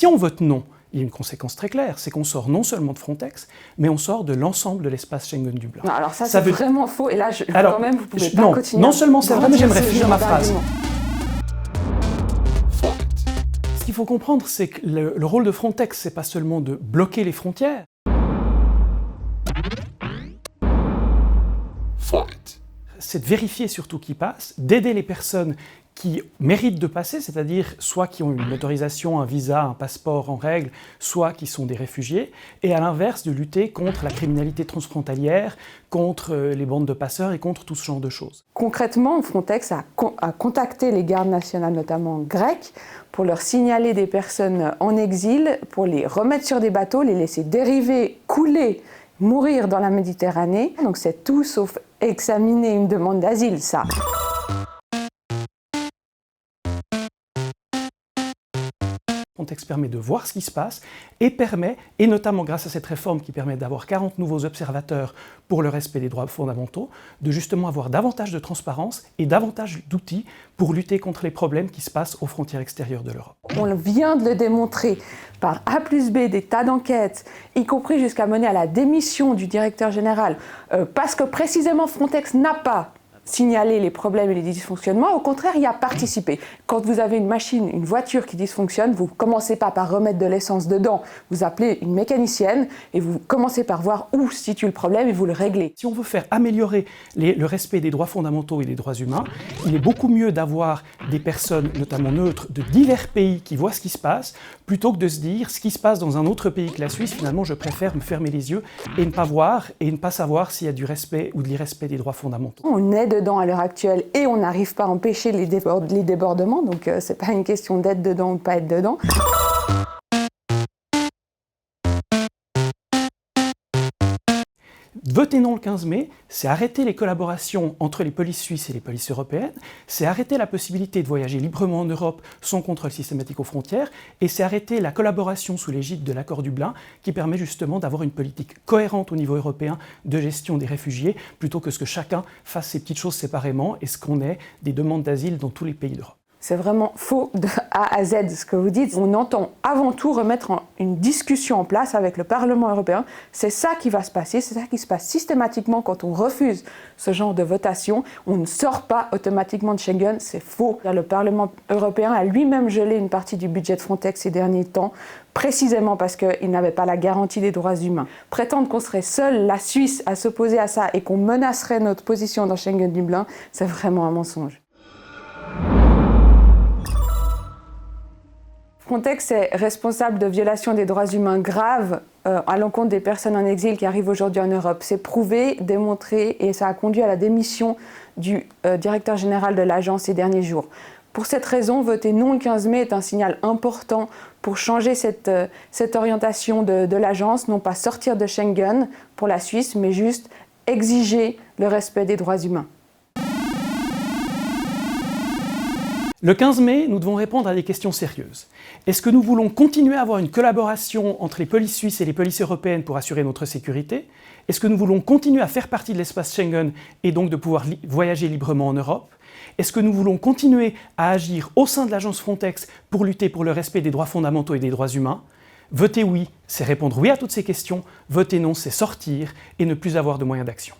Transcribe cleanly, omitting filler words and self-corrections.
Si on vote non, il y a une conséquence très claire, c'est qu'on sort non seulement de Frontex, mais on sort de l'ensemble de l'espace Schengen-Dublin. Non, alors ça c'est vraiment faux, et là, quand même, vous ne pouvez pas non, continuer. Non seulement c'est vrai, mais j'aimerais finir ma phrase. Ce qu'il faut comprendre, c'est que le rôle de Frontex, c'est pas seulement de bloquer les frontières. C'est de vérifier surtout qui passe, d'aider les personnes qui méritent de passer, c'est-à-dire soit qui ont une autorisation, un visa, un passeport en règle, soit qui sont des réfugiés, et à l'inverse de lutter contre la criminalité transfrontalière, contre les bandes de passeurs et contre tout ce genre de choses. Concrètement, Frontex a contacté les gardes nationales, notamment grecques, pour leur signaler des personnes en exil, pour les remettre sur des bateaux, les laisser dériver, couler, mourir dans la Méditerranée. Donc c'est tout sauf examiner une demande d'asile, ça. Frontex permet de voir ce qui se passe et permet, et notamment grâce à cette réforme qui permet d'avoir 40 nouveaux observateurs pour le respect des droits fondamentaux, de justement avoir davantage de transparence et davantage d'outils pour lutter contre les problèmes qui se passent aux frontières extérieures de l'Europe. On vient de le démontrer par A plus B, des tas d'enquêtes, y compris jusqu'à mener à la démission du directeur général, parce que précisément Frontex n'a pas signaler les problèmes et les dysfonctionnements, au contraire, y a participé. Quand vous avez une machine, une voiture qui dysfonctionne, vous ne commencez pas par remettre de l'essence dedans, vous appelez une mécanicienne et vous commencez par voir où se situe le problème et vous le réglez. Si on veut faire améliorer le respect des droits fondamentaux et des droits humains, il est beaucoup mieux d'avoir des personnes, notamment neutres, de divers pays qui voient ce qui se passe, plutôt que de se dire ce qui se passe dans un autre pays que la Suisse, finalement je préfère me fermer les yeux et ne pas voir et ne pas savoir s'il y a du respect ou de l'irrespect des droits fondamentaux. On est dedans à l'heure actuelle et on n'arrive pas à empêcher les débordements, donc c'est pas une question d'être dedans ou de pas être dedans. Voter non le 15 mai, c'est arrêter les collaborations entre les polices suisses et les polices européennes, c'est arrêter la possibilité de voyager librement en Europe sans contrôle systématique aux frontières, et c'est arrêter la collaboration sous l'égide de l'accord Dublin qui permet justement d'avoir une politique cohérente au niveau européen de gestion des réfugiés, plutôt que ce que chacun fasse ses petites choses séparément et ce qu'on ait des demandes d'asile dans tous les pays d'Europe. C'est vraiment faux de A à Z ce que vous dites. On entend avant tout remettre une discussion en place avec le Parlement européen. C'est ça qui va se passer, c'est ça qui se passe systématiquement quand on refuse ce genre de votation. On ne sort pas automatiquement de Schengen, c'est faux. Le Parlement européen a lui-même gelé une partie du budget de Frontex ces derniers temps, précisément parce qu'il n'avait pas la garantie des droits humains. Prétendre qu'on serait seul, la Suisse, à s'opposer à ça et qu'on menacerait notre position dans Schengen-Dublin, c'est vraiment un mensonge. Frontex est responsable de violations des droits humains graves à l'encontre des personnes en exil qui arrivent aujourd'hui en Europe. C'est prouvé, démontré et ça a conduit à la démission du directeur général de l'agence ces derniers jours. Pour cette raison, voter non le 15 mai est un signal important pour changer cette orientation de l'agence, non pas sortir de Schengen pour la Suisse, mais juste exiger le respect des droits humains. Le 15 mai, nous devons répondre à des questions sérieuses. Est-ce que nous voulons continuer à avoir une collaboration entre les polices suisses et les polices européennes pour assurer notre sécurité? Est-ce que nous voulons continuer à faire partie de l'espace Schengen et donc de pouvoir voyager librement en Europe? Est-ce que nous voulons continuer à agir au sein de l'agence Frontex pour lutter pour le respect des droits fondamentaux et des droits humains? Voter oui, c'est répondre oui à toutes ces questions. Voter non, c'est sortir et ne plus avoir de moyens d'action.